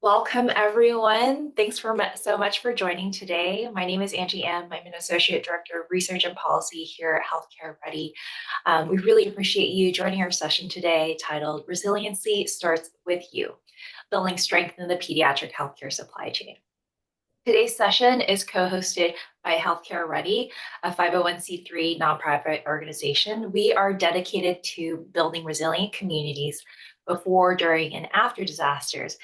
Welcome, everyone. Thanks so much for joining today. My name is Angie M. I'm an Associate Director of Research and Policy here at Healthcare Ready. We really appreciate you joining our session today titled Resiliency Starts With You, Building Strength in the Pediatric Healthcare Supply Chain. Today's session is co-hosted by Healthcare Ready, a 501c3 nonprofit organization. We are dedicated to building resilient communities before, during, and after disasters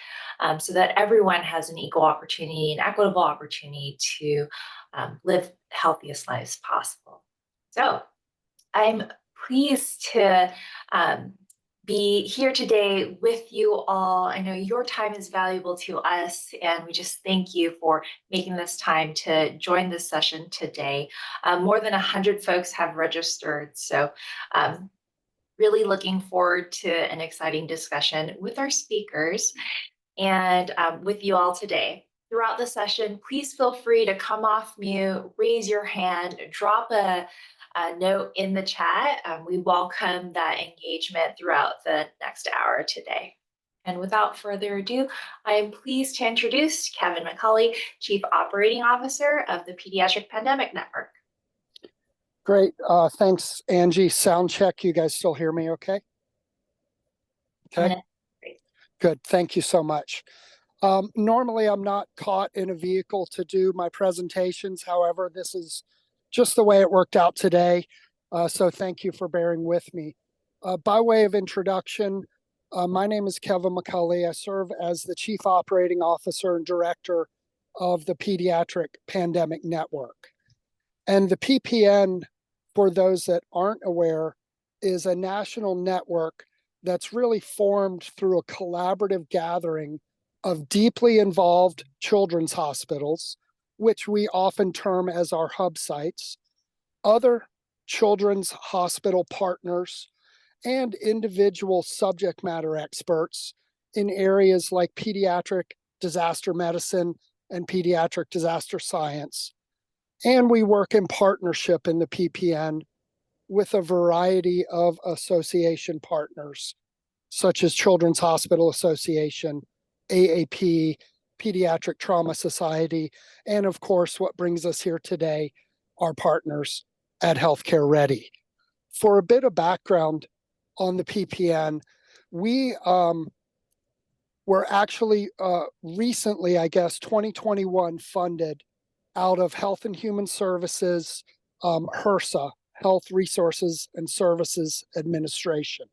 so that everyone has an equal opportunity, an equitable opportunity to live the healthiest lives possible. So I'm pleased to be here today with you all. I know your time is valuable to us, and we just thank you for making this time to join this session today. More than 100 folks have registered, so really looking forward to an exciting discussion with our speakers and with you all today. Throughout the session, please feel free to come off mute, raise your hand, drop a note in the chat. We welcome that engagement throughout the next hour today. And without further ado, I am pleased to introduce Kevin McCauley, Chief Operating Officer of the Pediatric Pandemic Network. Great. Thanks, Angie. Sound check. You guys still hear me okay? Okay. Good. Thank you so much. Normally, I'm not caught in a vehicle to do my presentations. However, this is just the way it worked out today. So thank you for bearing with me. By way of introduction, my name is Kevin McCauley. I serve as the Chief Operating Officer and Director of the Pediatric Pandemic Network. And the PPN, for those that aren't aware, is a national network that's really formed through a collaborative gathering of deeply involved children's hospitals, which we often term as our hub sites, other children's hospital partners, and individual subject matter experts in areas like pediatric disaster medicine and pediatric disaster science. And we work in partnership in the PPN with a variety of association partners, such as Children's Hospital Association, AAP, Pediatric Trauma Society, and of course, what brings us here today, our partners at Healthcare Ready. For a bit of background on the PPN, we were actually recently, 2021 funded out of Health and Human Services, HRSA, Health Resources and Services Administration.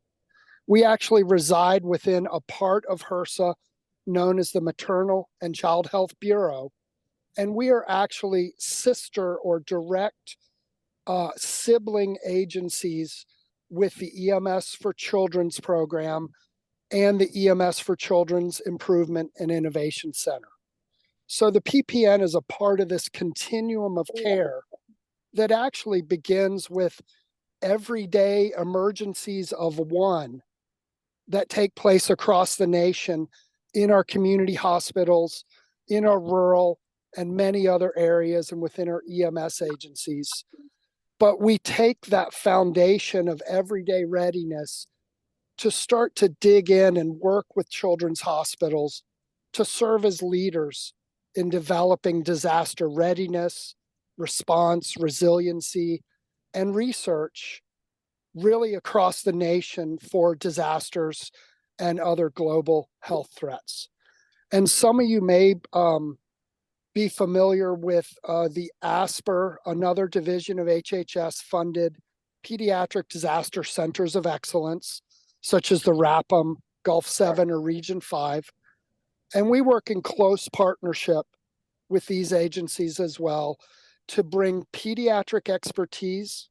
We actually reside within a part of HRSA known as the Maternal and Child Health Bureau, and we are actually sister or direct sibling agencies with the EMS for Children's program and the EMS for Children's Improvement and Innovation Center. So the PPN is a part of this continuum of care that actually begins with everyday emergencies of one that take place across the nation in our community hospitals, in our rural and many other areas, and within our EMS agencies. But we take that foundation of everyday readiness to start to dig in and work with children's hospitals to serve as leaders in developing disaster readiness, response, resiliency, and research really across the nation for disasters and other global health threats. And some of you may be familiar with the ASPR, another division of HHS-funded pediatric disaster centers of excellence, such as the RAPM, Gulf 7, or Region 5. And we work in close partnership with these agencies as well to bring pediatric expertise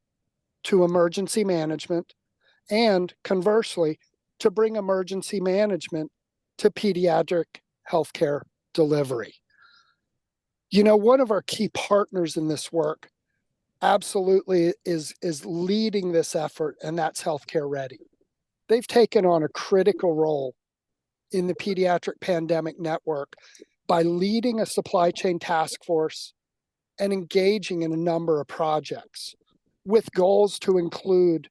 to emergency management and conversely, to bring emergency management to pediatric healthcare delivery. You know, one of our key partners in this work absolutely is leading this effort, and that's Healthcare Ready. They've taken on a critical role in the Pediatric Pandemic Network by leading a supply chain task force and engaging in a number of projects with goals to include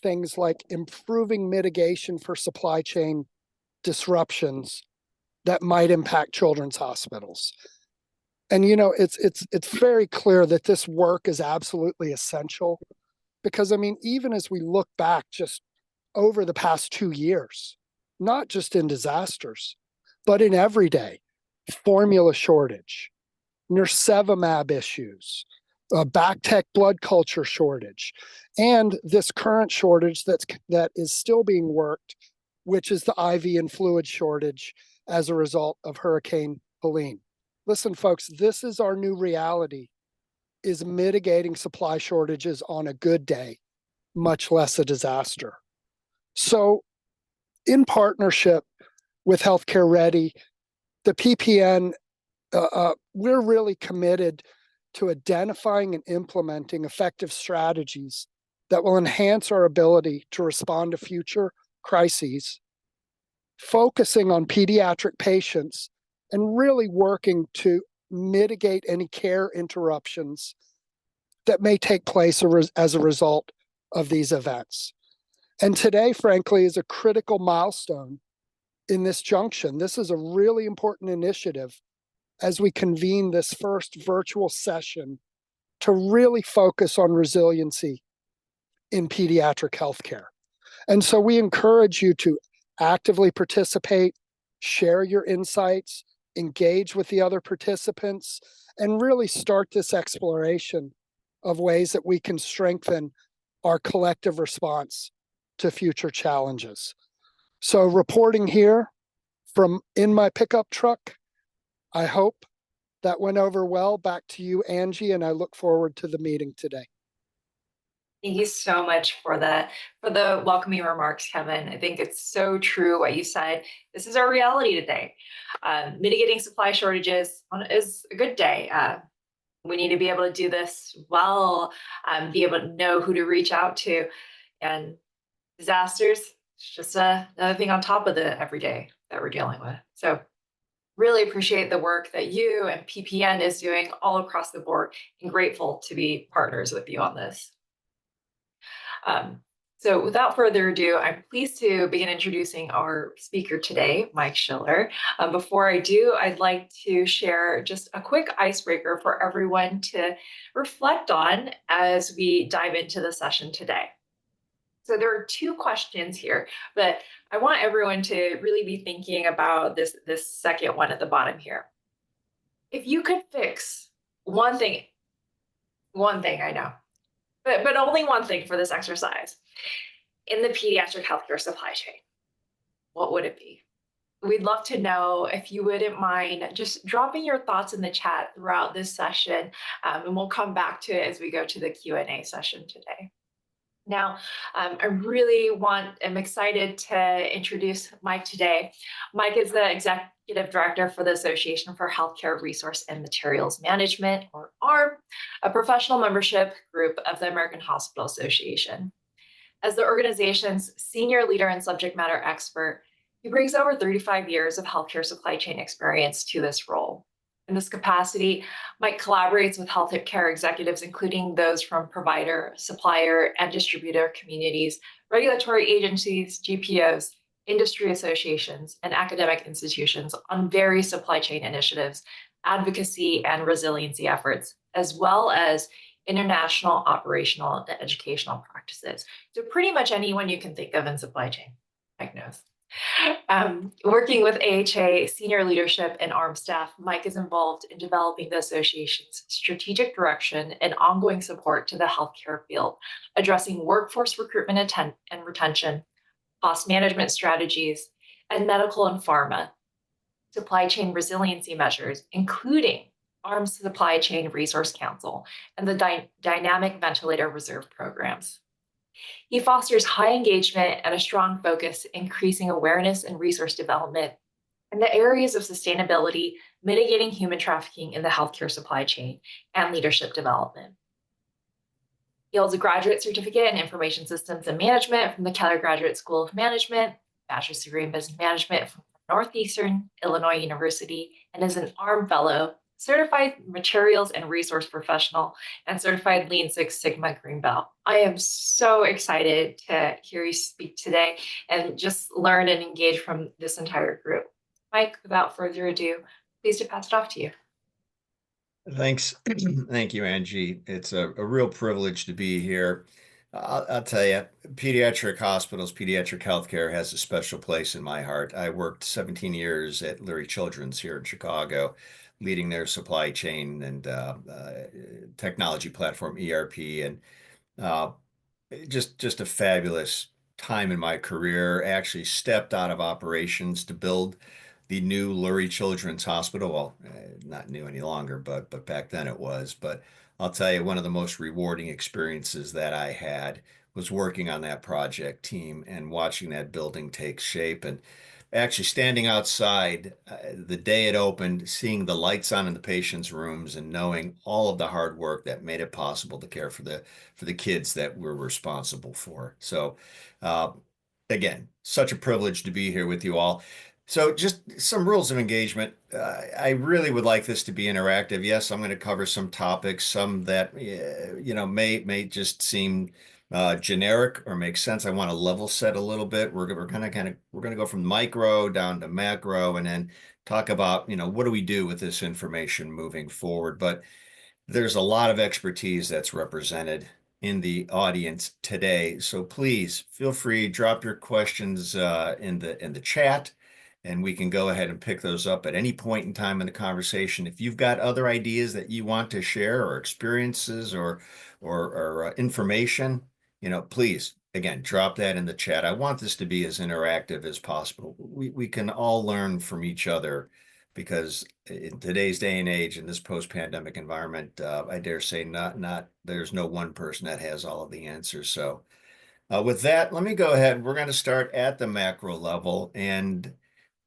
things like improving mitigation for supply chain disruptions, that might impact children's hospitals. And it's very clear that this work is absolutely essential because I mean, even as we look back just over the past 2 years, not just in disasters, but in everyday formula shortage, nirsevimab issues, Bactec blood culture shortage, and this current shortage that is still being worked, which is the IV and fluid shortage as a result of Hurricane Helene. Listen, folks, this is our new reality, is mitigating supply shortages on a good day, much less a disaster. So in partnership with Healthcare Ready, the PPN, we're really committed to identifying and implementing effective strategies that will enhance our ability to respond to future crises, focusing on pediatric patients and really working to mitigate any care interruptions that may take place as a result of these events. And today, frankly, is a critical milestone in this junction. This is a really important initiative as we convene this first virtual session to really focus on resiliency in pediatric healthcare. And so we encourage you to actively participate, share your insights, engage with the other participants, and really start this exploration of ways that we can strengthen our collective response to future challenges. So reporting here from in my pickup truck, I hope that went over well. Back to you, Angie, and I look forward to the meeting today. Thank you so much for the welcoming remarks, Kevin. I think it's so true what you said. This is our reality today. Mitigating supply shortages is a good day. We need to be able to do this well, be able to know who to reach out to, and disasters, it's just another thing on top of the everyday that we're dealing with. So really appreciate the work that you and PPN is doing all across the board, and grateful to be partners with you on this. So without further ado, I'm pleased to begin introducing our speaker today, Mike Schiller. Before I do, I'd like to share just a quick icebreaker for everyone to reflect on as we dive into the session today. So there are 2 questions here, but I want everyone to really be thinking about this second one at the bottom here. If you could fix one thing I know, but only one thing for this exercise in the pediatric healthcare supply chain, what would it be? We'd love to know, if you wouldn't mind just dropping your thoughts in the chat throughout this session, and we'll come back to it as we go to the Q&A session today. Now, I'm excited to introduce Mike today. Mike is the Executive Director for the Association for Healthcare Resource and Materials Management, or ARM, a professional membership group of the American Hospital Association. As the organization's senior leader and subject matter expert, he brings over 35 years of healthcare supply chain experience to this role. In this capacity, Mike collaborates with healthcare executives, including those from provider, supplier, and distributor communities, regulatory agencies, GPOs, industry associations, and academic institutions on various supply chain initiatives, advocacy, and resiliency efforts, as well as international, operational, and educational practices. So pretty much anyone you can think of in supply chain, Mike knows. Working with AHA senior leadership and ARM staff, Mike is involved in developing the association's strategic direction and ongoing support to the healthcare field, addressing workforce recruitment and retention, cost management strategies, and medical and pharma supply chain resiliency measures, including ARM's Supply Chain Resource Council and the Dynamic Ventilator Reserve programs. He fosters high engagement and a strong focus, increasing awareness and resource development in the areas of sustainability, mitigating human trafficking in the healthcare supply chain, and leadership development. He holds a graduate certificate in Information Systems and Management from the Keller Graduate School of Management, bachelor's degree in Business Management from Northeastern Illinois University, and is an ARM Fellow, certified materials and resource professional, and certified Lean Six Sigma Green Belt. I am so excited to hear you speak today and just learn and engage from this entire group. Mike, without further ado, pleased to pass it off to you. Thanks. Thank you, Angie. It's a real privilege to be here. I'll tell you, pediatric hospitals, pediatric healthcare has a special place in my heart. I worked 17 years at Lurie Children's here in Chicago, leading their supply chain and technology platform, ERP, and uh, just a fabulous time in my career. Actually stepped out of operations to build the new Lurie Children's Hospital. Well, not new any longer, but back then it was. But I'll tell you, one of the most rewarding experiences that I had was working on that project team and watching that building take shape and actually standing outside the day it opened, seeing the lights on in the patients' rooms and knowing all of the hard work that made it possible to care for the kids that we're responsible for. So, uh, again, such a privilege to be here with you all. So, just some rules of engagement. I really would like this to be interactive. Yes, I'm going to cover some topics, some that may just seem generic or make sense. I want to level set a little bit. We're going to go from micro down to macro, and then talk about what do we do with this information moving forward. But there's a lot of expertise that's represented in the audience today. So please feel free, drop your questions in the chat, and we can go ahead and pick those up at any point in time in the conversation. If you've got other ideas that you want to share, or experiences, or information, please again drop that in the chat. I want this to be as interactive as possible. We can all learn from each other because in today's day and age, in this post-pandemic environment, I dare say not there's no one person that has all of the answers. So with that, let me go ahead. We're going to start at the macro level. And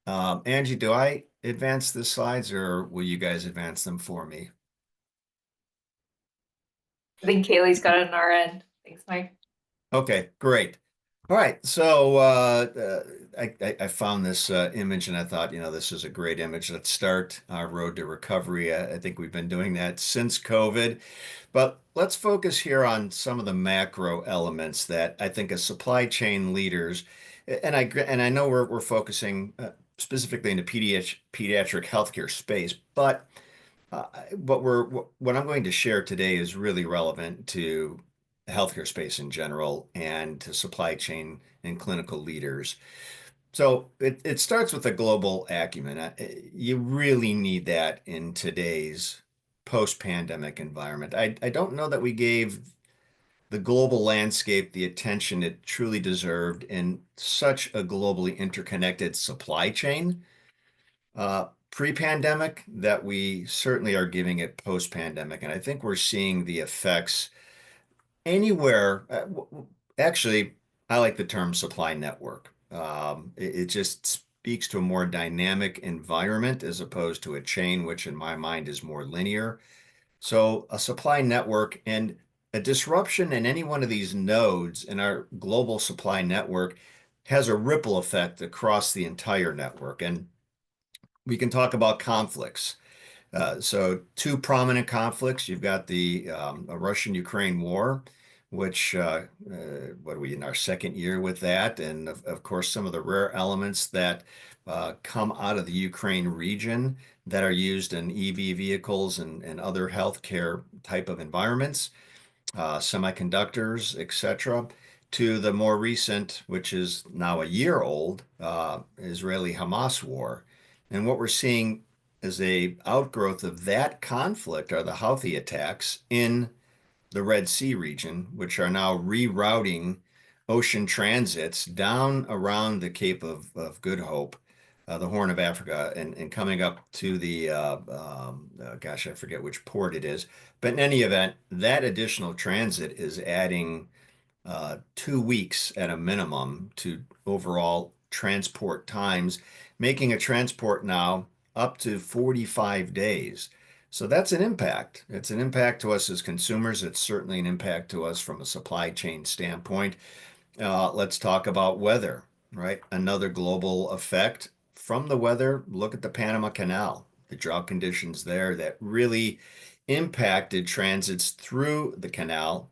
Angie, do I advance the slides or will you guys advance them for me? I think Kaylee's got it on our end. Thanks, Mike. Okay, great. All right, so I found this image and I thought, this is a great image. Let's start our road to recovery. I think we've been doing that since COVID, but let's focus here on some of the macro elements that I think as supply chain leaders, and I know we're focusing specifically in the pediatric healthcare space, but what I'm going to share today is really relevant to the healthcare space in general and to supply chain and clinical leaders. So it starts with a global acumen. You really need that in today's post-pandemic environment. I don't know that we gave the global landscape the attention it truly deserved in such a globally interconnected supply chain pre-pandemic that we certainly are giving it post-pandemic. And I think we're seeing the effects anywhere. Actually, I like the term supply network. It just speaks to a more dynamic environment as opposed to a chain, which in my mind is more linear. So a supply network and a disruption in any one of these nodes in our global supply network has a ripple effect across the entire network. And we can talk about conflicts. So two prominent conflicts. You've got the Russian-Ukraine war, which what are we in our second year with that? And of course, some of the rare elements that come out of the Ukraine region that are used in EV vehicles and other healthcare type of environments, semiconductors, etc., to the more recent, which is now a year old, Israeli-Hamas war. And what we're seeing as a outgrowth of that conflict are the Houthi attacks in the Red Sea region, which are now rerouting ocean transits down around the Cape of Good Hope, the Horn of Africa, and coming up to the, gosh, I forget which port it is. But in any event, that additional transit is adding 2 weeks at a minimum to overall transport times, making a transport now up to 45 days. So that's an impact. It's an impact to us as consumers. It's certainly an impact to us from a supply chain standpoint. Let's talk about weather, right? Another global effect from the weather. Look at the Panama Canal, the drought conditions there that really impacted transits through the canal,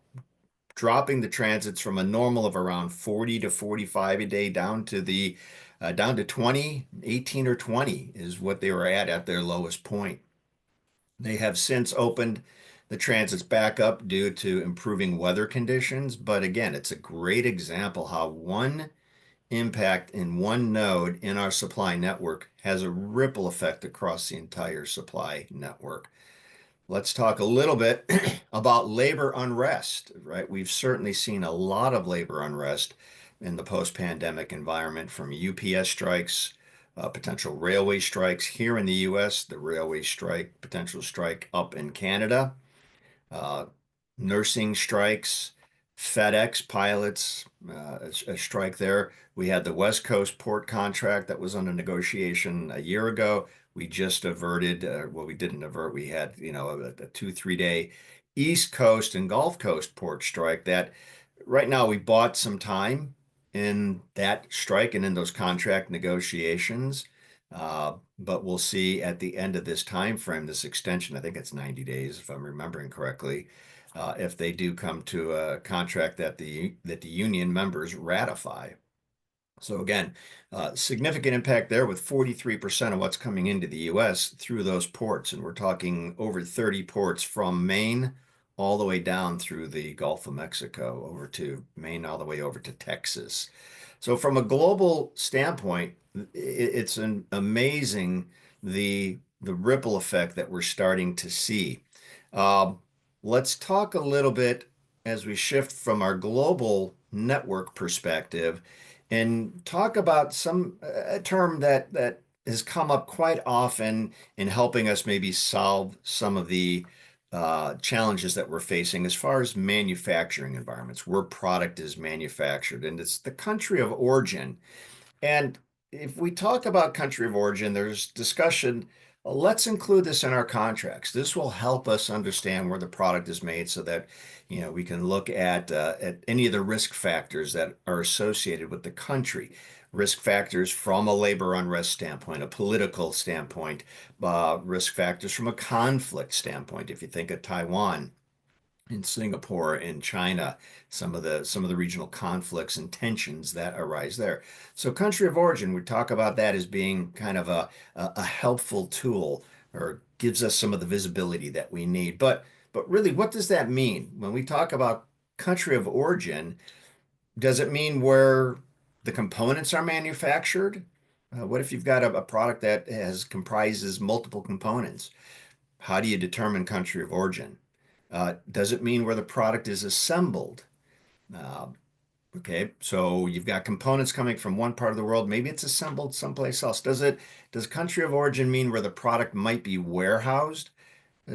dropping the transits from a normal of around 40 to 45 a day down to the down to 20, 18 or 20 is what they were at their lowest point. They have since opened the transits back up due to improving weather conditions. But again, it's a great example how one impact in one node in our supply network has a ripple effect across the entire supply network. Let's talk a little bit about labor unrest, right? We've certainly seen a lot of labor unrest in the post-pandemic environment, from UPS strikes, potential railway strikes here in the US, the railway strike, potential strike up in Canada, uh, nursing strikes, FedEx pilots, a strike there. We had the West Coast port contract that was under negotiation a year ago. We just averted, well, we didn't avert, we had, a 2, 3 day East Coast and Gulf Coast port strike that right now we bought some time in that strike and in those contract negotiations. But we'll see at the end of this time frame, this extension, I think it's 90 days, if I'm remembering correctly, if they do come to a contract that the union members ratify. So again, significant impact there with 43% of what's coming into the U.S. through those ports. And we're talking over 30 ports from Maine all the way down through the Gulf of Mexico, over to Maine, all the way over to Texas. So from a global standpoint, it's an amazing the ripple effect that we're starting to see. Um, let's talk a little bit as we shift from our global network perspective and talk about a term that has come up quite often in helping us maybe solve some of the challenges that we're facing as far as manufacturing environments, where product is manufactured, and it's the country of origin. And if we talk about country of origin, there's discussion. Let's include this in our contracts. This will help us understand where the product is made, so that we can look at any of the risk factors that are associated with the country. Risk factors from a labor unrest standpoint, a political standpoint, risk factors from a conflict standpoint. If you think of Taiwan, in Singapore, in China, some of the regional conflicts and tensions that arise there. So country of origin, we talk about that as being kind of a helpful tool, or gives us some of the visibility that we need. But really, what does that mean? When we talk about country of origin, does it mean where the components are manufactured? What if you've got a product that comprises multiple components? How do you determine country of origin? Does it mean where the product is assembled? Uh, okay, so you've got components coming from one part of the world. Maybe it's assembled someplace else. Does country of origin mean where the product might be warehoused?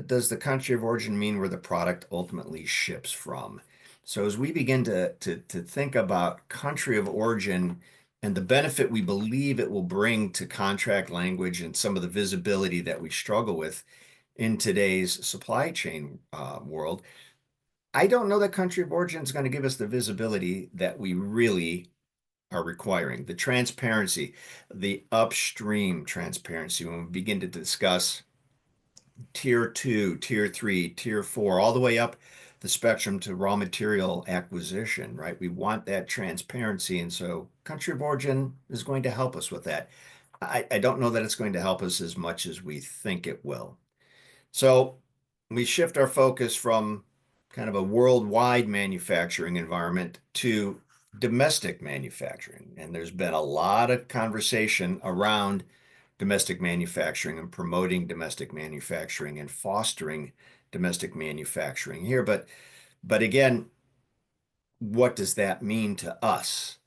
Does the country of origin mean where the product ultimately ships from? So as we begin to think about country of origin and the benefit we believe it will bring to contract language and some of the visibility that we struggle with in today's supply chain world, I don't know that country of origin is going to give us the visibility that we really are requiring, the transparency, the upstream transparency when we begin to discuss tier 2, tier 3, tier 4, all the way up the spectrum to raw material acquisition, right? We want that transparency. And so country of origin is going to help us with that. I don't know that it's going to help us as much as we think it will. So we shift our focus from kind of a worldwide manufacturing environment to domestic manufacturing. And there's been a lot of conversation around domestic manufacturing and promoting domestic manufacturing and fostering domestic manufacturing here. But again, what does that mean to us?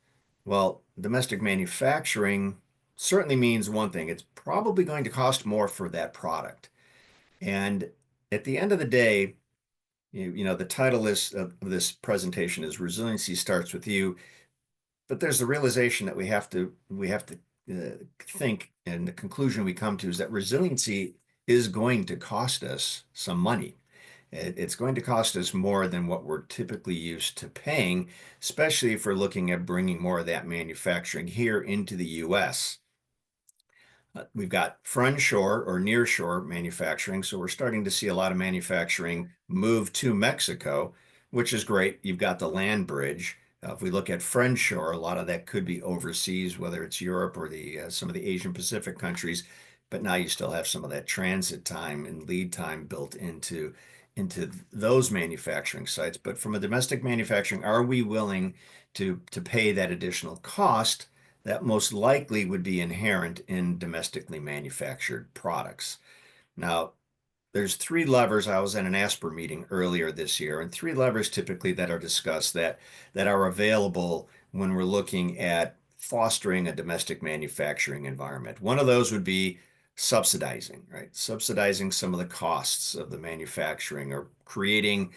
Well, domestic manufacturing certainly means one thing. It's probably going to cost more for that product. And at the end of the day, the title of this presentation is Resiliency Starts With You, but there's the realization that we have to think, and the conclusion we come to is that resiliency is going to cost us some money. It's going to cost us more than what we're typically used to paying, especially if we're looking at bringing more of that manufacturing here into the US. We've got friendshore or nearshore manufacturing. So we're starting to see a lot of manufacturing move to Mexico, which is great. You've got the land bridge. If we look at friendshore, a lot of that could be overseas, whether it's Europe or some of the Asian Pacific countries. But now you still have some of that transit time and lead time built into those manufacturing sites. But from a domestic manufacturing, are we willing to pay that additional cost that most likely would be inherent in domestically manufactured products? Now, there's three levers. I was at an ASPR meeting earlier this year, and three levers typically that are discussed that are available when we're looking at fostering a domestic manufacturing environment. One of those would be subsidizing, right? Subsidizing some of the costs of the manufacturing or creating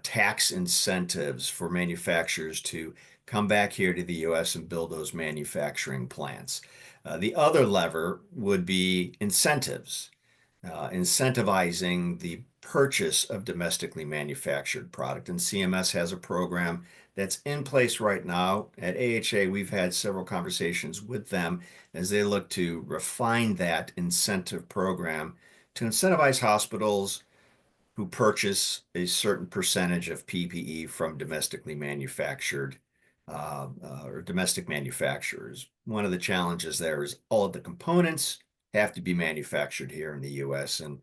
tax incentives for manufacturers to come back here to the US and build those manufacturing plants. The other lever would be incentives, incentivizing the purchase of domestically manufactured product. And CMS has a program that's in place right now. At AHA, we've had several conversations with them as they look to refine that incentive program to incentivize hospitals who purchase a certain percentage of PPE from domestically manufactured or domestic manufacturers. One of the challenges there is all of the components have to be manufactured here in the US. And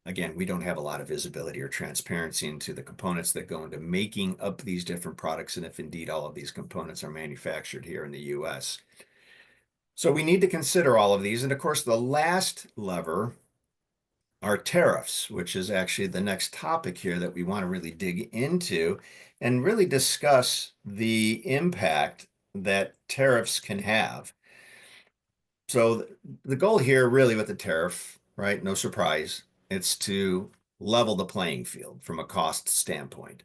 again, we don't have a lot of visibility or transparency into the components that go into making up these different products, and if indeed all of these components are manufactured here in the US. So we need to consider all of these. And of course, the last lever are tariffs, which is actually the next topic here that we want to really dig into and really discuss the impact that tariffs can have. So the goal here really with the tariff, right? No surprise, it's to level the playing field from a cost standpoint.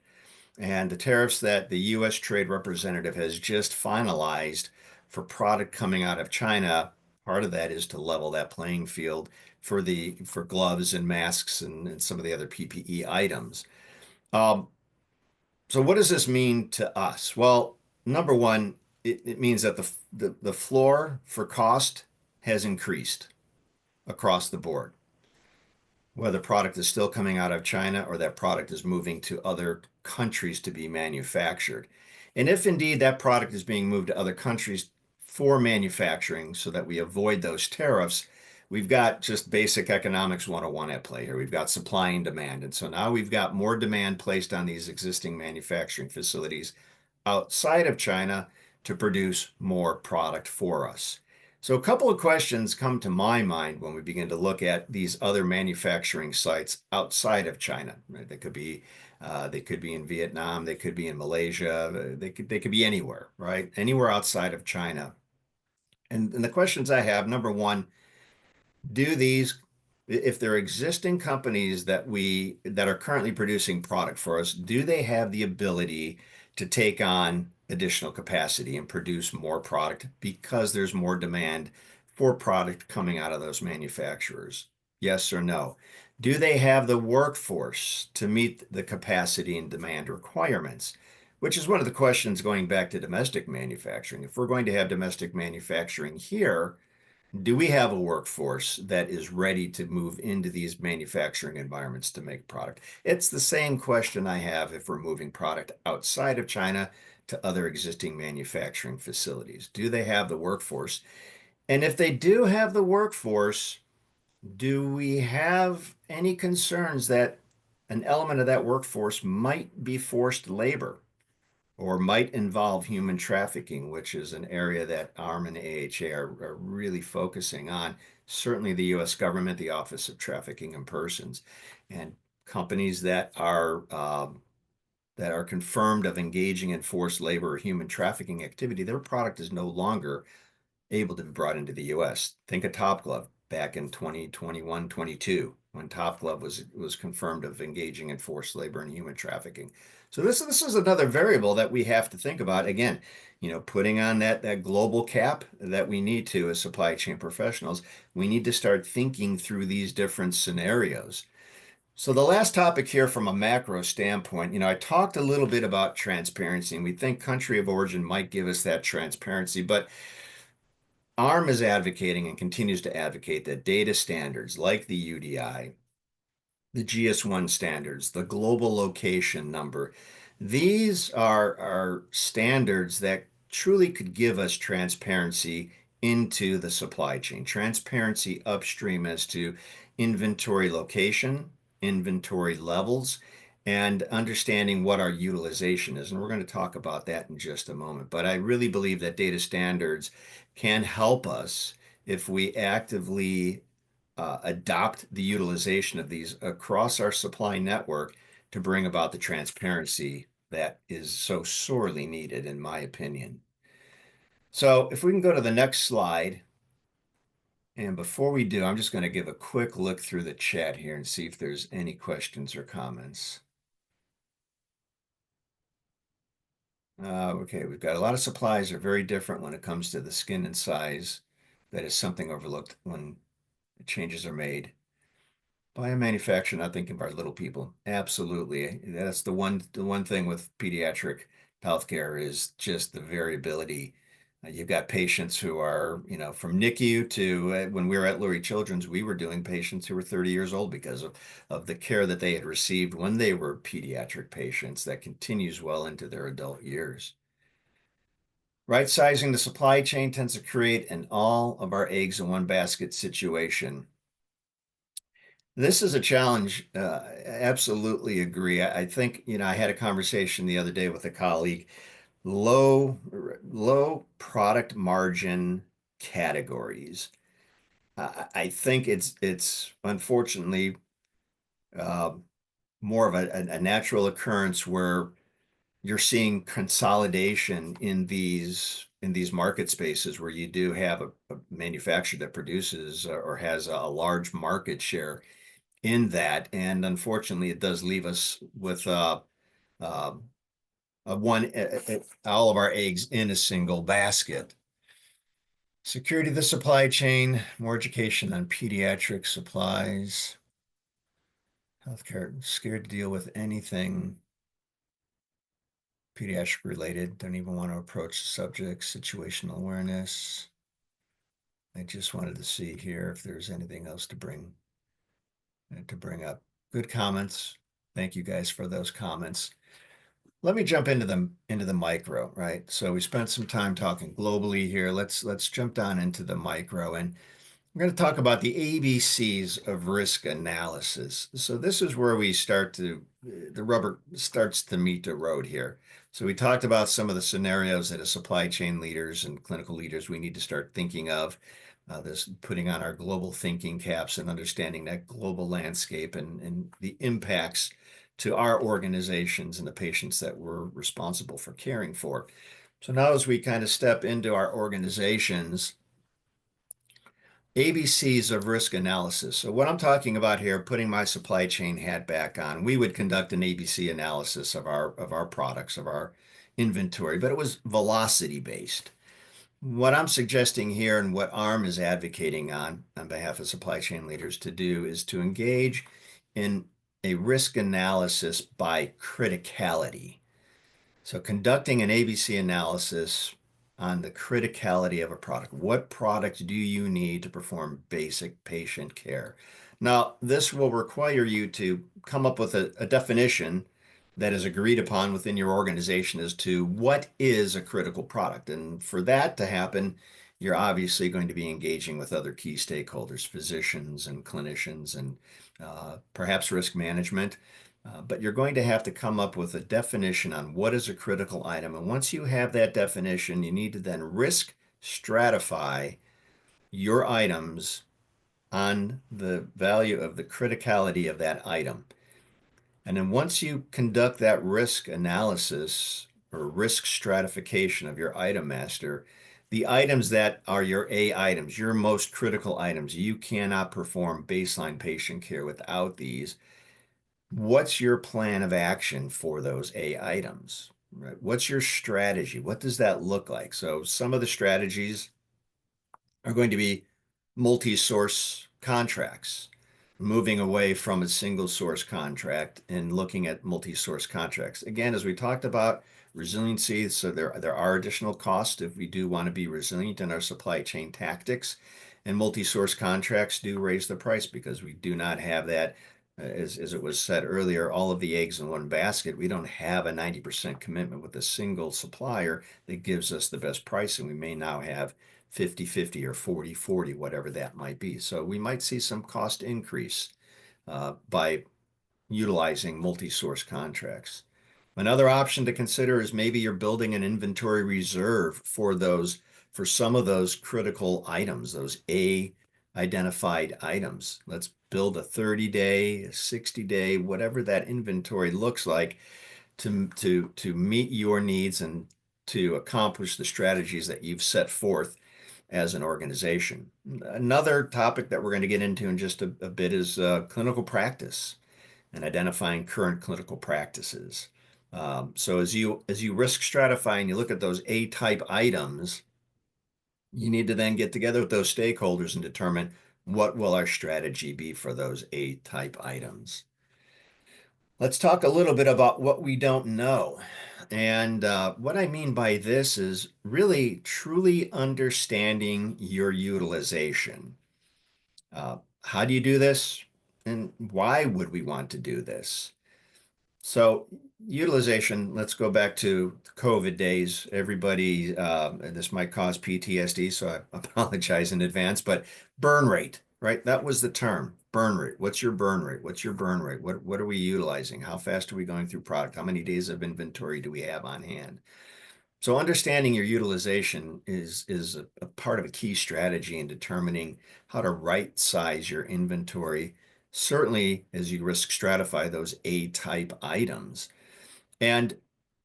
And the tariffs that the US Trade Representative has just finalized for product coming out of China, part of that is to level that playing field for gloves and masks and some of the other PPE items. Um, so what does this mean to us? Well, number one, it means that the floor for cost has increased across the board, whether product is still coming out of China or that product is moving to other countries to be manufactured. And if indeed that product is being moved to other countries for manufacturing so that we avoid those tariffs, we've got just basic economics 101 at play here. We've got supply and demand. And so now we've got more demand placed on these existing manufacturing facilities outside of China to produce more product for us. So a couple of questions come to my mind when we begin to look at these other manufacturing sites outside of China. Right? They could be in Vietnam, they could be in Malaysia, they could be anywhere, right? Anywhere outside of China. And the questions I have, number one, do these, if they're existing companies that are currently producing product for us, do they have the ability to take on additional capacity and produce more product because there's more demand for product coming out of those manufacturers? Yes or no? Do they have the workforce to meet the capacity and demand requirements? Which is one of the questions going back to domestic manufacturing. If we're going to have domestic manufacturing here, do we have a workforce that is ready to move into these manufacturing environments to make product? It's the same question I have if we're moving product outside of China to other existing manufacturing facilities. Do they have the workforce? And if they do have the workforce, do we have any concerns that an element of that workforce might be forced labor or might involve human trafficking, which is an area that ARM and AHA are really focusing on. Certainly the US government, the Office of Trafficking in Persons, and companies that are confirmed of engaging in forced labor or human trafficking activity, their product is no longer able to be brought into the US. Think of Top Glove back in 2021, 22, when Top Glove was confirmed of engaging in forced labor and human trafficking. So this is another variable that we have to think about. Again, putting on that global cap that we need to as supply chain professionals, we need to start thinking through these different scenarios. So the last topic here from a macro standpoint, I talked a little bit about transparency, and we think country of origin might give us that transparency, but ARM is advocating and continues to advocate that data standards like the UDI, the GS1 standards, the global location number, These are standards that truly could give us transparency into the supply chain, transparency upstream as to inventory location, inventory levels, and understanding what our utilization is. And we're going to talk about that in just a moment. But I really believe that data standards can help us if we actively adopt the utilization of these across our supply network to bring about the transparency that is so sorely needed, in my opinion. So if we can go to the next slide. And before we do, I'm just going to give a quick look through the chat here and see if there's any questions or comments. Okay, we've got a lot of supplies are very different when it comes to the skin and size. That is something overlooked when changes are made. By a manufacturer, not thinking of our little people. Absolutely. That's the one thing with pediatric healthcare is just the variability. You've got patients who are, from NICU to when we were at Lurie Children's, we were doing patients who were 30 years old because of the care that they had received when they were pediatric patients that continues well into their adult years. Right sizing the supply chain tends to create an all of our eggs in one basket situation. This is a challenge. Absolutely agree. I think, I had a conversation the other day with a colleague. Low product margin categories. I think it's unfortunately uh, more of a natural occurrence where you're seeing consolidation in these market spaces where you do have a manufacturer that produces or has a large market share in that. And unfortunately, it does leave us with uh, all of our eggs in a single basket. Security of the supply chain, more education on pediatric supplies, healthcare, scared to deal with anything pediatric related, don't even want to approach the subject, situational awareness. I just wanted to see here if there's anything else to bring up. Good comments. Thank you guys for those comments. Let me jump into the micro, right? So we spent some time talking globally here. Let's jump down into the micro, and we're going to talk about the ABCs of risk analysis. So this is where the rubber starts to meet the road here. So we talked about some of the scenarios that as supply chain leaders and clinical leaders we need to start thinking of. This putting on our global thinking caps and understanding that global landscape and the impacts to our organizations and the patients that we're responsible for caring for. So now as we kind of step into our organizations, ABCs of risk analysis. So what I'm talking about here, putting my supply chain hat back on, we would conduct an ABC analysis of our products, of our inventory, but it was velocity based. What I'm suggesting here and what ARM is advocating on behalf of supply chain leaders to do is to engage in a risk analysis by criticality. So conducting an ABC analysis on the criticality of a product. What product do you need to perform basic patient care? Now, this will require you to come up with a definition that is agreed upon within your organization as to what is a critical product. And for that to happen, you're obviously going to be engaging with other key stakeholders, physicians and clinicians, and perhaps risk management. But you're going to have to come up with a definition on what is a critical item. And once you have that definition, you need to then risk stratify your items on the value of the criticality of that item. And then once you conduct that risk analysis or risk stratification of your item master, the items that are your A items, your most critical items, you cannot perform baseline patient care without these. What's your plan of action for those A items? Right? What's your strategy? What does that look like? So some of the strategies are going to be multi-source contracts, moving away from a single source contract and looking at multi-source contracts. Again, as we talked about resiliency, so there are additional costs if we do want to be resilient in our supply chain tactics, and multi-source contracts do raise the price because we do not have that as it was said earlier, all of the eggs in one basket. We don't have a 90% commitment with a single supplier that gives us the best pricing. We may now have 50-50 or 40-40, whatever that might be. So we might see some cost increase by utilizing multi-source contracts. Another option to consider is maybe you're building an inventory reserve for some of those critical items, those A identified items. Let's build a 30-day, a 60-day, whatever that inventory looks like to meet your needs and to accomplish the strategies that you've set forth as an organization. Another topic that we're going to get into in just a bit is clinical practice and identifying current clinical practices. So as you risk stratify and you look at those A-type items, you need to then get together with those stakeholders and determine what will our strategy be for those A-type items. Let's talk a little bit about what we don't know. And what I mean by this is really truly understanding your utilization. How do you do this? And why would we want to do this? So utilization, let's go back to COVID days. Everybody, this might cause PTSD, so I apologize in advance, but burn rate, right? That was the term, burn rate. What's your burn rate? What's your burn rate? What are we utilizing? How fast are we going through product? How many days of inventory do we have on hand? So understanding your utilization is a part of a key strategy in determining how to right size your inventory, certainly as you risk stratify those A-type items. And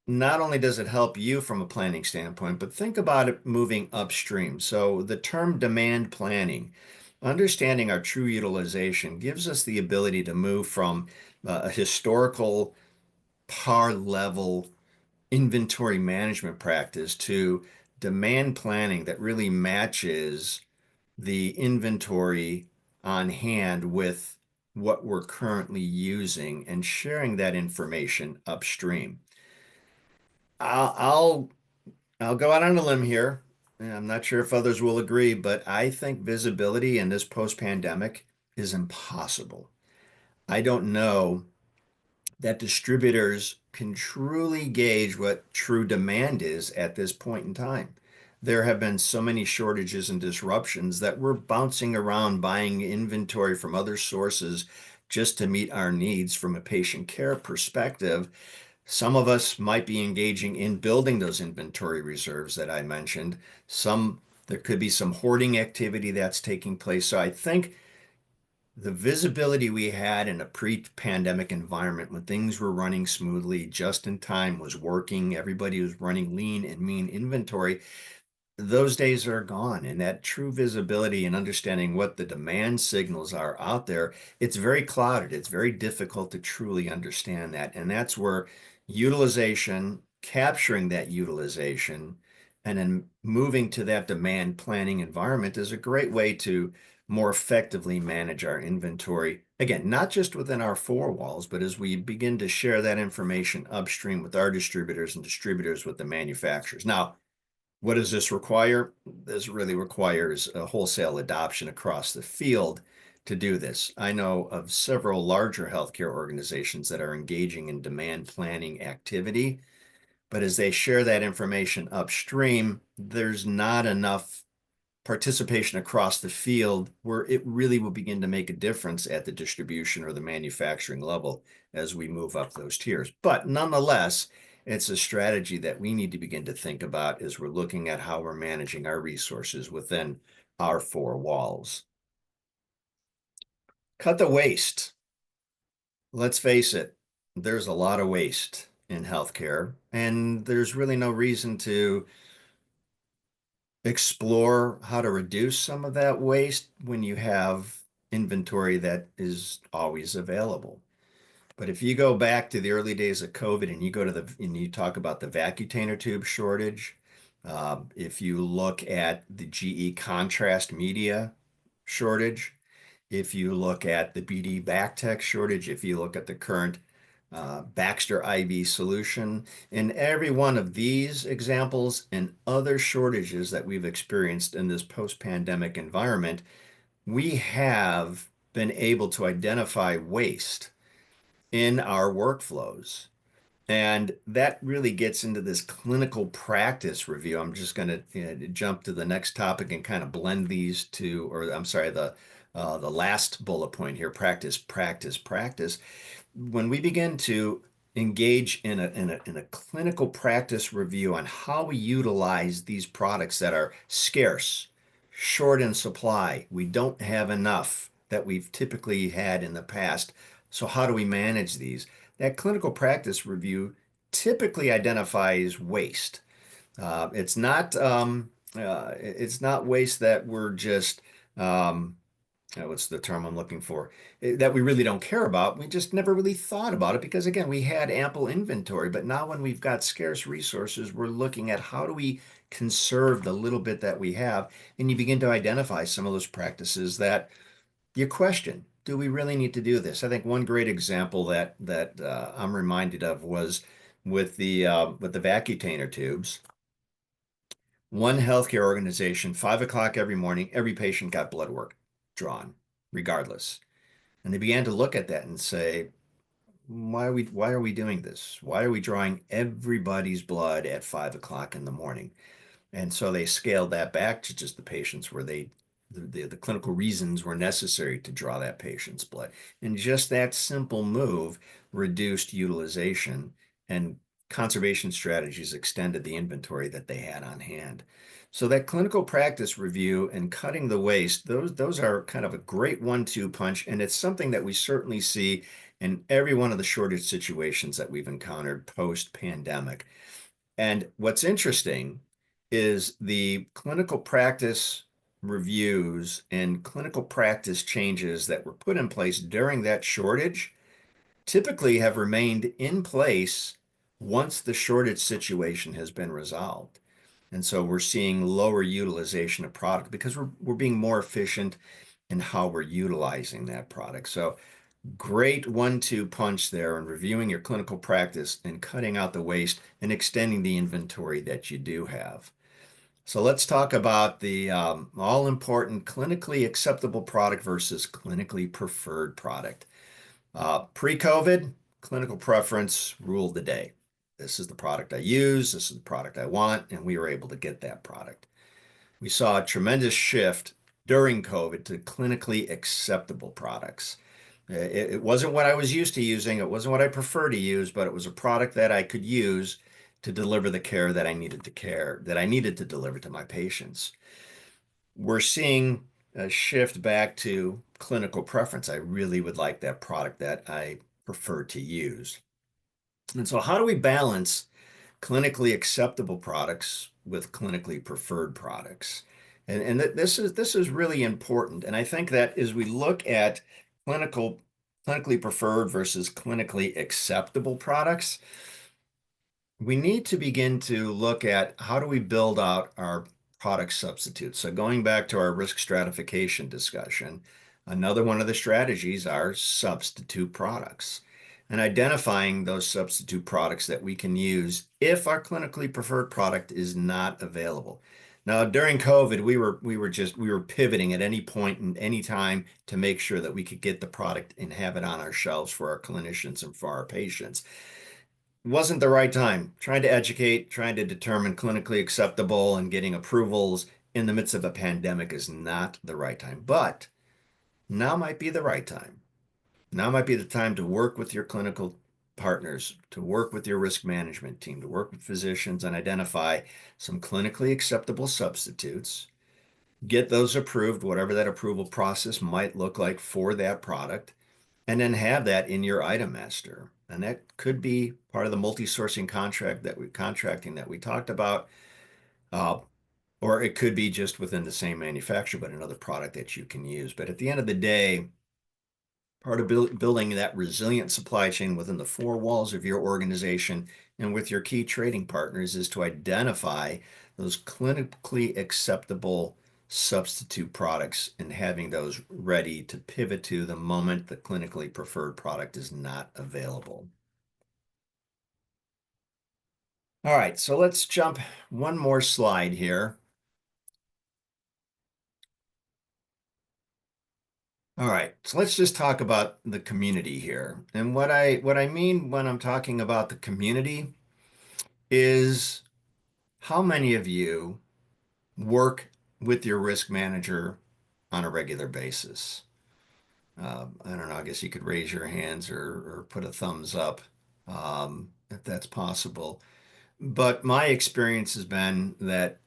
not only does it help you from a planning standpoint, but think about it moving upstream. So the term demand planning, understanding our true utilization gives us the ability to move from a historical par level inventory management practice to demand planning that really matches the inventory on hand with what we're currently using and sharing that information upstream. I'll go out on a limb here. And I'm not sure if others will agree, but I think visibility in this post-pandemic is impossible. I don't know that distributors can truly gauge what true demand is at this point in time. There have been so many shortages and disruptions that we're bouncing around buying inventory from other sources just to meet our needs from a patient care perspective. Some of us might be engaging in building those inventory reserves that I mentioned. There could be some hoarding activity that's taking place. So I think the visibility we had in a pre-pandemic environment when things were running smoothly, just in time was working, everybody was running lean and mean inventory, those days are gone. And that true visibility and understanding what the demand signals are out there, it's very clouded. It's very difficult to truly understand that. And that's where utilization, capturing that utilization, and then moving to that demand planning environment is a great way to more effectively manage our inventory. Again, not just within our four walls, but as we begin to share that information upstream with our distributors and distributors with the manufacturers. Now, what does this require? This really requires a wholesale adoption across the field to do this. I know of several larger healthcare organizations that are engaging in demand planning activity, but as they share that information upstream, there's not enough participation across the field where it really will begin to make a difference at the distribution or the manufacturing level as we move up those tiers. But nonetheless, it's a strategy that we need to begin to think about as we're looking at how we're managing our resources within our four walls. Cut the waste. Let's face it, there's a lot of waste in healthcare, and there's really no reason to explore how to reduce some of that waste when you have inventory that is always available. But if you go back to the early days of COVID and you talk about the Vacutainer tube shortage, if you look at the GE contrast media shortage, if you look at the BD Bactec shortage, if you look at the current Baxter IV solution, in every one of these examples and other shortages that we've experienced in this post-pandemic environment, we have been able to identify waste in our workflows. And that really gets into this clinical practice review. I'm just going to jump to the next topic and kind of blend these two, or I'm sorry, the last bullet point here, practice, practice, practice. When we begin to engage in a clinical practice review on how we utilize these products that are scarce, short in supply, we don't have enough that we've typically had in the past. So how do we manage these? That clinical practice review typically identifies waste. It's not waste that we're just what's the term I'm looking for? That we really don't care about. We just never really thought about it because, again, we had ample inventory. But now, when we've got scarce resources, we're looking at how do we conserve the little bit that we have, and you begin to identify some of those practices that you question. Do we really need to do this? I think one great example that I'm reminded of was with the Vacutainer tubes. One healthcare organization, 5 o'clock every morning, every patient got blood work drawn, regardless. And they began to look at that and say, why are we doing this? Why are we drawing everybody's blood at 5 o'clock in the morning? And so they scaled that back to just the patients where the clinical reasons were necessary to draw that patient's blood. And just that simple move reduced utilization, and conservation strategies extended the inventory that they had on hand. So that clinical practice review and cutting the waste, those are kind of a great 1-2 punch. And it's something that we certainly see in every one of the shortage situations that we've encountered post-pandemic. And what's interesting is the clinical practice reviews and clinical practice changes that were put in place during that shortage typically have remained in place once the shortage situation has been resolved. And so we're seeing lower utilization of product because we're being more efficient in how we're utilizing that product. So great 1-2 punch there in reviewing your clinical practice and cutting out the waste and extending the inventory that you do have. So let's talk about the all-important clinically acceptable product versus clinically preferred product. Pre-COVID, clinical preference ruled the day. This is the product I use, this is the product I want, and we were able to get that product. We saw a tremendous shift during COVID to clinically acceptable products. It wasn't what I was used to using, it wasn't what I prefer to use, but it was a product that I could use to deliver the care that I needed to deliver to my patients. We're seeing a shift back to clinical preference. I really would like that product that I prefer to use. And so how do we balance clinically acceptable products with clinically preferred products? And this is really important. And I think that as we look at clinically preferred versus clinically acceptable products, we need to begin to look at how do we build out our product substitutes. So going back to our risk stratification discussion, another one of the strategies are substitute products and identifying those substitute products that we can use if our clinically preferred product is not available. Now, during COVID, we were pivoting at any point and any time to make sure that we could get the product and have it on our shelves for our clinicians and for our patients. Wasn't the right time. Trying to educate, trying to determine clinically acceptable and getting approvals in the midst of a pandemic is not the right time. But now might be the right time. Now might be the time to work with your clinical partners, to work with your risk management team, to work with physicians and identify some clinically acceptable substitutes, get those approved, whatever that approval process might look like for that product, and then have that in your item master. And that could be part of the multi-sourcing contracting that we talked about, uh, or it could be just within the same manufacturer, but another product that you can use. But at the end of the day, part of building that resilient supply chain within the four walls of your organization and with your key trading partners is to identify those clinically acceptable substitute products and having those ready to pivot to the moment the clinically preferred product is not available. All right, so let's jump one more slide here. All right, so let's just talk about the community here. And what I mean when I'm talking about the community is how many of you work with your risk manager on a regular basis? I don't know, I guess you could raise your hands or put a thumbs up if that's possible. But my experience has been that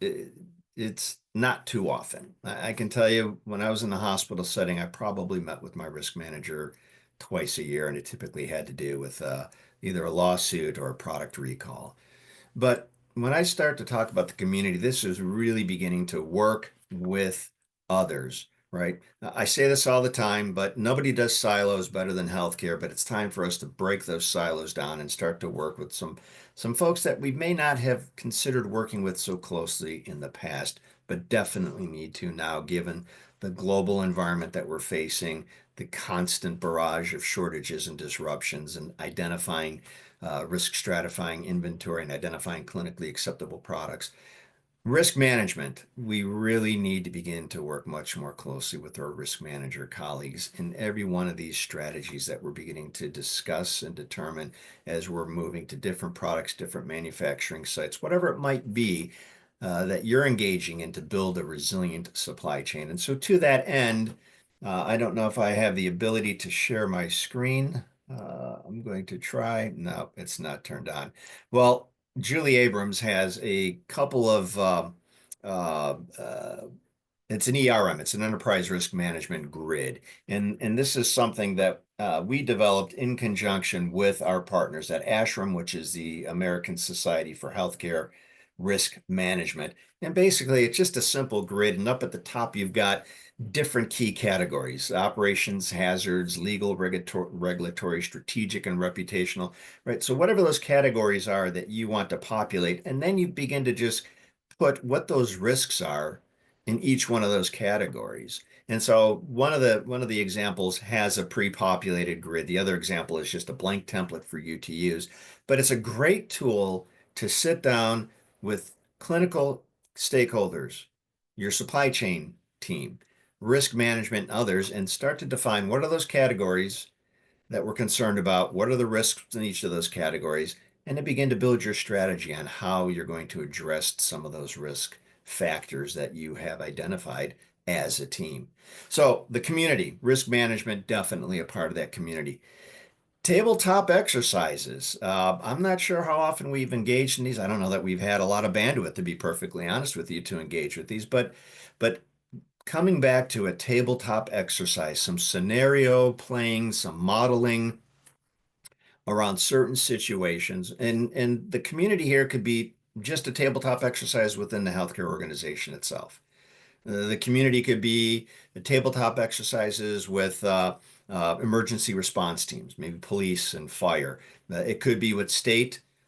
it's not too often. I can tell you when I was in the hospital setting, I probably met with my risk manager twice a year, and it typically had to do with either a lawsuit or a product recall. But when I start to talk about the community, this is really beginning to work with others, right? I say this all the time, but nobody does silos better than healthcare, but it's time for us to break those silos down and start to work with some folks that we may not have considered working with so closely in the past, but definitely need to now, given the global environment that we're facing, the constant barrage of shortages and disruptions, and identifying risk stratifying inventory and identifying clinically acceptable products. Risk management, we really need to begin to work much more closely with our risk manager colleagues in every one of these strategies that we're beginning to discuss and determine as we're moving to different products, different manufacturing sites, whatever it might be that you're engaging in to build a resilient supply chain. And so to that end, I don't know if I have the ability to share my screen. I'm going to try. No, it's not turned on. Well, Julie Abrams has a couple of uh, uh, it's an ERM, it's an enterprise risk management grid. And this is something that we developed in conjunction with our partners at ASHRM, which is the American Society for Healthcare Risk Management. And basically, it's just a simple grid. And up at the top, you've got different key categories: operations, hazards, legal, regulatory, strategic, and reputational, right? So whatever those categories are that you want to populate, and then you begin to just put what those risks are in each one of those categories. And so one of the examples has a pre-populated grid. The other example is just a blank template for you to use. But it's a great tool to sit down with clinical stakeholders, your supply chain team, risk management, and others, and start to define what are those categories that we're concerned about, what are the risks in each of those categories, and to begin to build your strategy on how you're going to address some of those risk factors that you have identified as a team. So the community, risk management, definitely a part of that community. Tabletop exercises. I'm not sure how often we've engaged in these. I don't know that we've had a lot of bandwidth, to be perfectly honest with you, to engage with these, but coming back to a tabletop exercise, some scenario playing, some modeling around certain situations. And the community here could be just a tabletop exercise within the healthcare organization itself. The community could be the tabletop exercises with emergency response teams, maybe police and fire. It could be with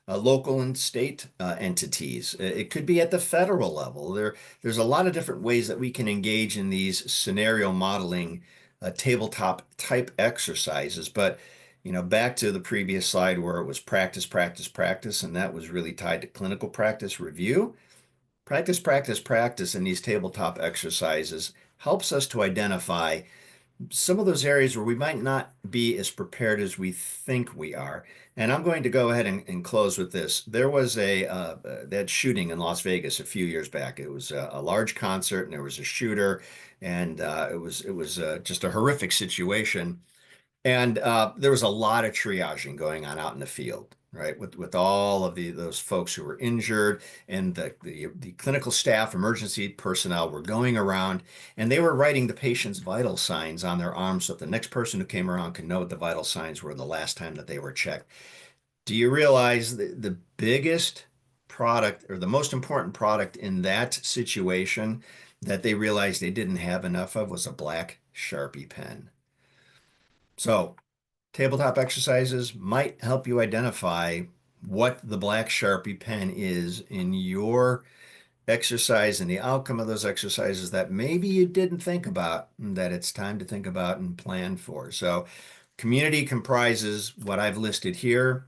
local and state entities. It could be at the federal level. There's a lot of different ways that we can engage in these scenario modeling tabletop type exercises. But back to the previous slide where it was practice, practice, practice, and that was really tied to clinical practice review. Practice, practice, practice in these tabletop exercises helps us to identify some of those areas where we might not be as prepared as we think we are. And I'm going to go ahead and close with this. There was that shooting in Las Vegas a few years back. It was a large concert, and there was a shooter, and it was just a horrific situation. And there was a lot of triaging going on out in the field, right? With all of those folks who were injured, and the clinical staff, emergency personnel were going around, and they were writing the patient's vital signs on their arms so that the next person who came around could know what the vital signs were the last time that they were checked. Do you realize the biggest product, or the most important product in that situation, that they realized they didn't have enough of, was a black Sharpie pen? So tabletop exercises might help you identify what the black Sharpie pen is in your exercise and the outcome of those exercises that maybe you didn't think about, that it's time to think about and plan for. So community comprises what I've listed here.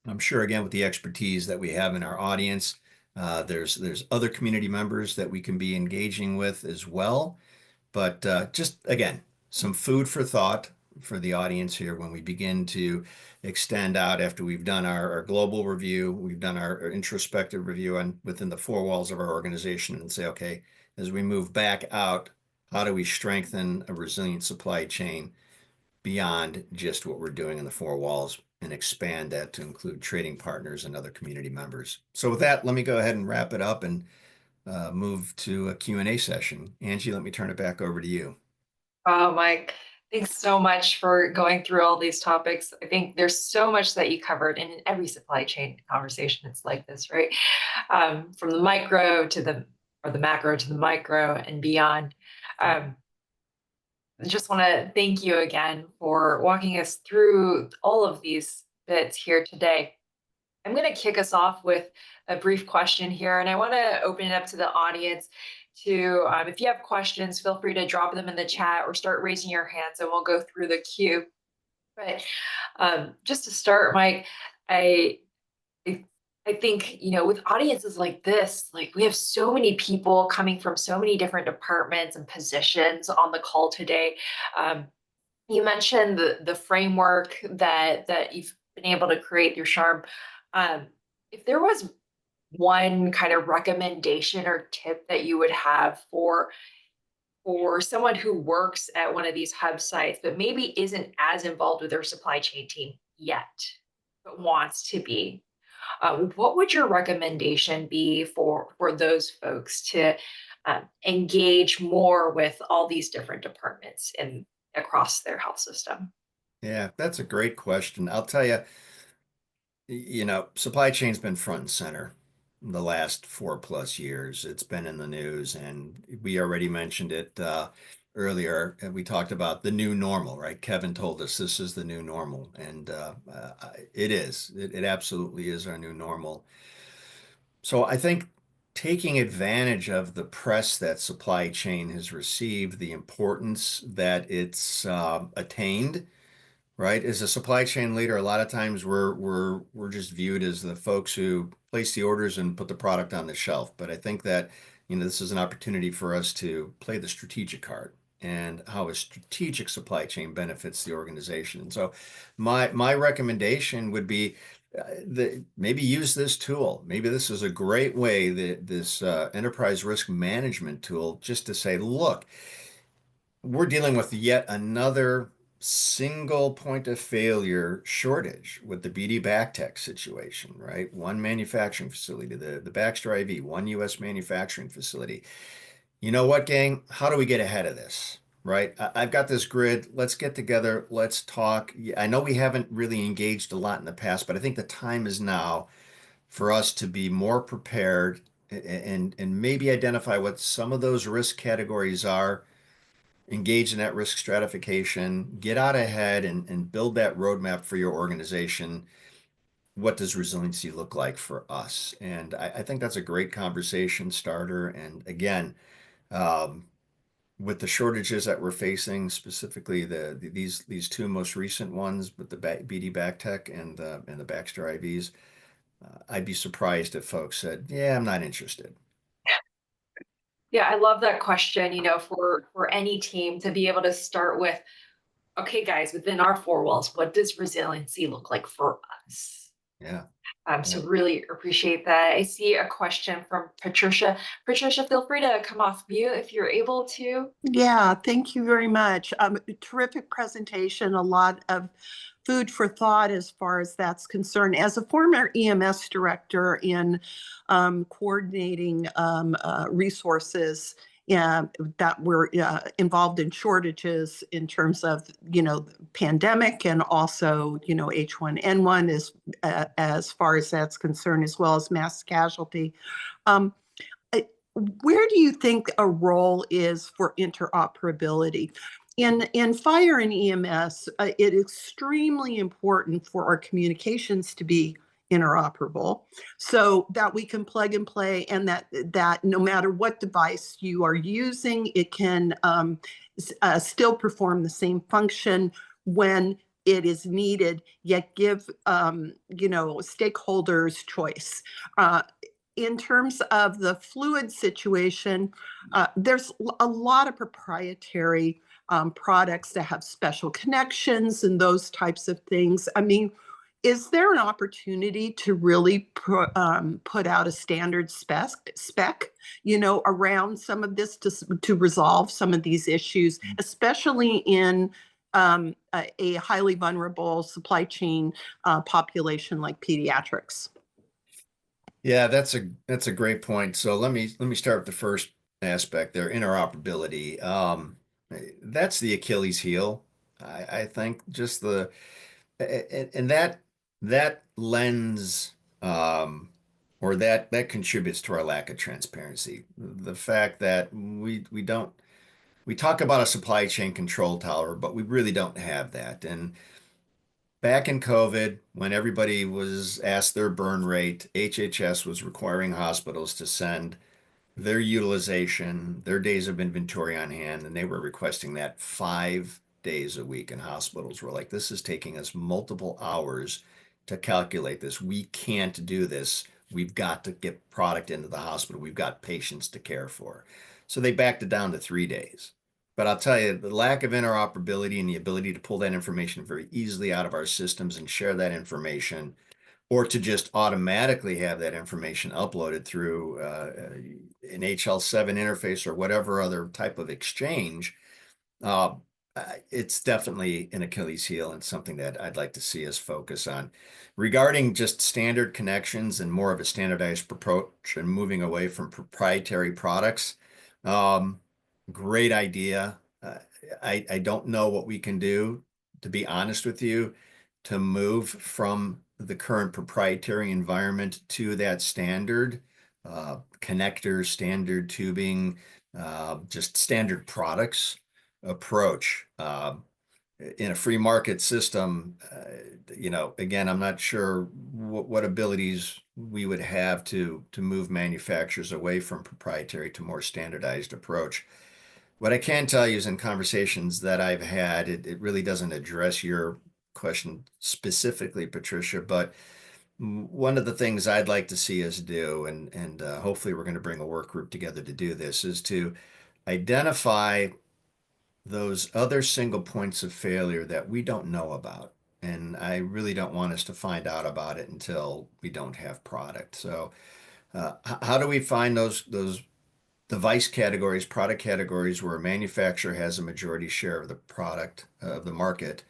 I'm sure, again, with the expertise that we have in our audience, there's other community members that we can be engaging with as well. But just again, some food for thought for the audience here when we begin to extend out after we've done our global review, we've done our introspective review and within the four walls of our organization and say, okay, as we move back out, how do we strengthen a resilient supply chain beyond just what we're doing in the four walls and expand that to include trading partners and other community members. So with that, let me go ahead and wrap it up and move to a Q&A session. Angie, let me turn it back over to you. Oh, Mike, thanks so much for going through all these topics. I think there's so much that you covered, and in every supply chain conversation, it's like this, right? From the micro to the macro to the micro and beyond. I just want to thank you again for walking us through all of these bits here today. I'm going to kick us off with a brief question here, and I want to open it up to the audience to, if you have questions, feel free to drop them in the chat or start raising your hands and we'll go through the queue. But just to start, Mike, I think, with audiences like this, like we have so many people coming from so many different departments and positions on the call today. You mentioned the framework that you've been able to create through SHARM. If there was one kind of recommendation or tip that you would have for someone who works at one of these hub sites, but maybe isn't as involved with their supply chain team yet, but wants to be, what would your recommendation be for those folks to engage more with all these different departments and across their health system? Yeah, that's a great question. I'll tell you, supply chain's been front and center the last 4+ years. It's been in the news, and we already mentioned it earlier. And we talked about the new normal, right? Kevin told us this is the new normal, and it is. It absolutely is our new normal. So I think taking advantage of the press that supply chain has received, the importance that it's attained, right? As a supply chain leader, a lot of times we're just viewed as the folks who place the orders and put the product on the shelf. But I think that, this is an opportunity for us to play the strategic card and how a strategic supply chain benefits the organization. And so my recommendation would be maybe use this tool. Maybe this is a great way that this enterprise risk management tool just to say, look, we're dealing with yet another single point of failure shortage with the BD Backtech situation, right? One manufacturing facility, the Baxter IV, one US manufacturing facility. You know what, gang? How do we get ahead of this? Right? I've got this grid. Let's get together. Let's talk. I know we haven't really engaged a lot in the past, but I think the time is now for us to be more prepared and maybe identify what some of those risk categories are, engage in that risk stratification, get out ahead and build that roadmap for your organization. What does resiliency look like for us? And I think that's a great conversation starter. And again, with the shortages that we're facing, specifically these two most recent ones with the BD Backtech and the Baxter IVs, I'd be surprised if folks said, "Yeah, I'm not interested." Yeah, I love that question, for any team to be able to start with, okay, guys, within our four walls, what does resiliency look like for us? Yeah. So really appreciate that. I see a question from Patricia. Patricia, feel free to come off mute if you're able to. Yeah, thank you very much. Terrific presentation, a lot of food for thought as far as that's concerned. As a former EMS director in coordinating resources that were involved in shortages in terms of, pandemic and also, H1N1 as far as that's concerned, as well as mass casualty. Where do you think a role is for interoperability? In fire and EMS, it is extremely important for our communications to be interoperable so that we can plug and play, and that no matter what device you are using, it can still perform the same function when it is needed, yet give stakeholders choice. In terms of the fluid situation, there's a lot of proprietary products that have special connections and those types of things. I mean, is there an opportunity to really put out a standard spec, around some of this to resolve some of these issues, especially in a highly vulnerable supply chain population like pediatrics? Yeah, that's a great point. So let me start with the first aspect there, interoperability. That's the Achilles heel. I think just and that lens or that contributes to our lack of transparency. The fact that we don't we talk about a supply chain control tower, but we really don't have that. And back in COVID, when everybody was asked their burn rate, HHS was requiring hospitals to send their utilization, their days of inventory on hand, and they were requesting that 5 days a week. And hospitals were like, this is taking us multiple hours to calculate this. We can't do this. We've got to get product into the hospital. We've got patients to care for. So they backed it down to 3 days. But I'll tell you, the lack of interoperability and the ability to pull that information very easily out of our systems and share that information, or to just automatically have that information uploaded through an HL7 interface or whatever other type of exchange, uh, it's definitely an Achilles heel and something that I'd like to see us focus on. Regarding just standard connections and more of a standardized approach and moving away from proprietary products, um, great idea. I don't know what we can do, to be honest with you, to move from the current proprietary environment to that standard connectors, standard tubing, just standard products approach. In a free market system, again, I'm not sure what abilities we would have to move manufacturers away from proprietary to more standardized approach. What I can tell you is in conversations that I've had, it really doesn't address your question specifically, Patricia, but one of the things I'd like to see us do, and hopefully we're going to bring a work group together to do this, is to identify those other single points of failure that we don't know about. And I really don't want us to find out about it until we don't have product. So, how do we find those device categories, product categories where a manufacturer has a majority share of the product of the market?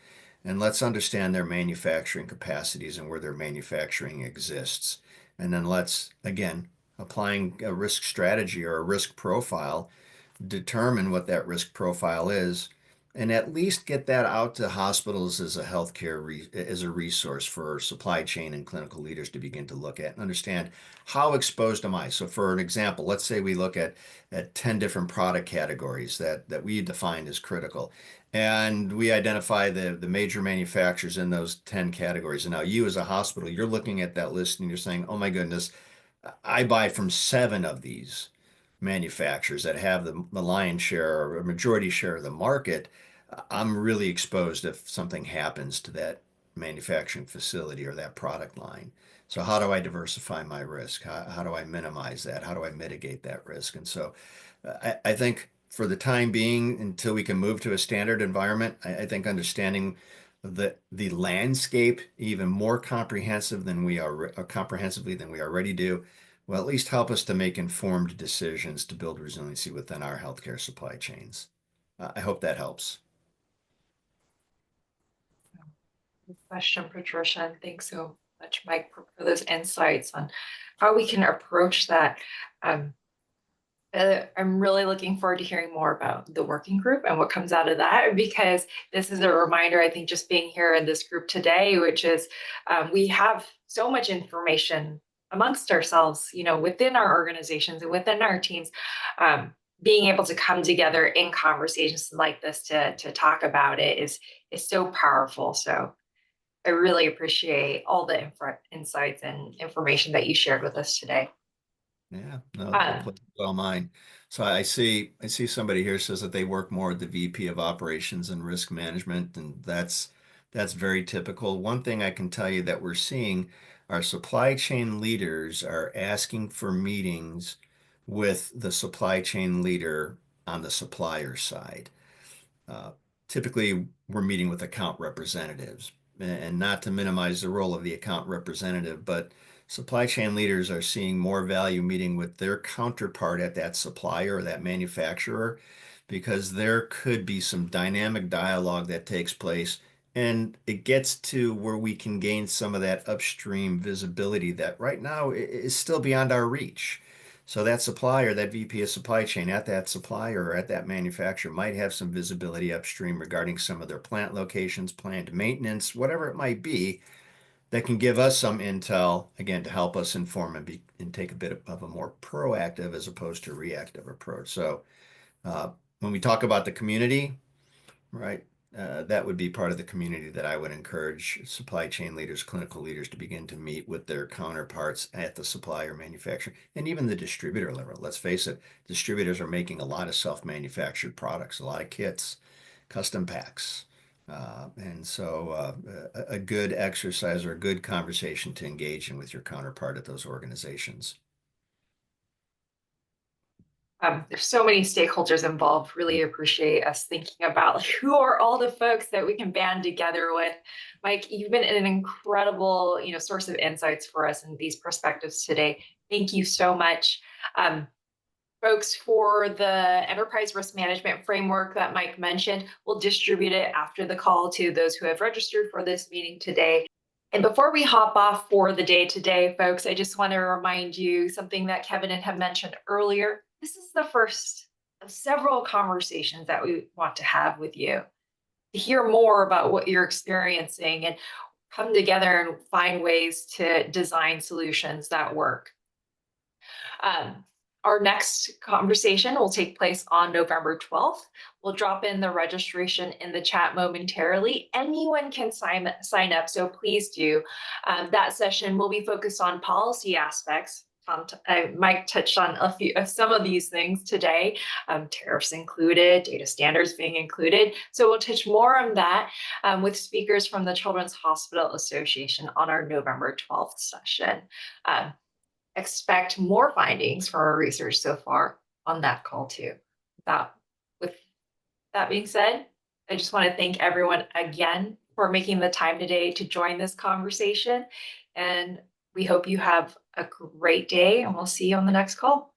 And let's understand their manufacturing capacities and where their manufacturing exists. And then let's, again, applying a risk strategy or a risk profile, determine what that risk profile is, and at least get that out to hospitals as a as a resource for supply chain and clinical leaders to begin to look at and understand how exposed am I. So for an example, let's say we look at 10 different product categories that we define as critical. And we identify the major manufacturers in those 10 categories. And now you as a hospital, you're looking at that list and you're saying, oh my goodness, I buy from 7 of these manufacturers that have the lion's share or a majority share of the market. I'm really exposed if something happens to that manufacturing facility or that product line. So how do I diversify my risk? How do I minimize that? How do I mitigate that risk? And so I think for the time being, until we can move to a standard environment, I think understanding the landscape even more comprehensive than we are comprehensively than we already do will at least help us to make informed decisions to build resiliency within our healthcare supply chains. I hope that helps. Good question, Patricia, and thanks so much, Mike, for those insights on how we can approach that. I'm really looking forward to hearing more about the working group and what comes out of that, because this is a reminder, I think, just being here in this group today, which is we have so much information amongst ourselves, within our organizations and within our teams, being able to come together in conversations like this to talk about it is so powerful. So I really appreciate all the insights and information that you shared with us today. Yeah, no, the pleasure's all mine. So I see somebody here says that they work more at the VP of Operations and Risk Management, and that's very typical. One thing I can tell you that we're seeing, our supply chain leaders are asking for meetings with the supply chain leader on the supplier side. typically we're meeting with account representatives, and not to minimize the role of the account representative, but supply chain leaders are seeing more value meeting with their counterpart at that supplier or that manufacturer, because there could be some dynamic dialogue that takes place, and it gets to where we can gain some of that upstream visibility that right now is still beyond our reach. So that supplier, that VP of supply chain at that supplier or at that manufacturer might have some visibility upstream regarding some of their plant locations, plant maintenance, whatever it might be, that can give us some intel, again, to help us inform and take a bit of a more proactive as opposed to reactive approach. So when we talk about the community, right, that would be part of the community that I would encourage supply chain leaders, clinical leaders to begin to meet with their counterparts at the supplier, manufacturer, and even the distributor level. Let's face it, distributors are making a lot of self-manufactured products, a lot of kits, custom packs. And so a good exercise or a good conversation to engage in with your counterpart at those organizations. There's so many stakeholders involved. Really appreciate us thinking about like, who are all the folks that we can band together with. Mike, you've been an incredible, source of insights for us in these perspectives today. Thank you so much. Folks, for the enterprise risk management framework that Mike mentioned, we'll distribute it after the call to those who have registered for this meeting today. And before we hop off for the day today, folks, I just want to remind you something that Kevin had mentioned earlier. This is the first of several conversations that we want to have with you to hear more about what you're experiencing and come together and find ways to design solutions that work. Our next conversation will take place on November 12th. We'll drop in the registration in the chat momentarily. Anyone can sign up, so please do. That session will be focused on policy aspects. Mike touched on some of these things today, tariffs included, data standards being included. So we'll touch more on that with speakers from the Children's Hospital Association on our November 12th session. Expect more findings from our research so far on that call too. With that being said, I just want to thank everyone again for making the time today to join this conversation. And we hope you have a great day, and we'll see you on the next call.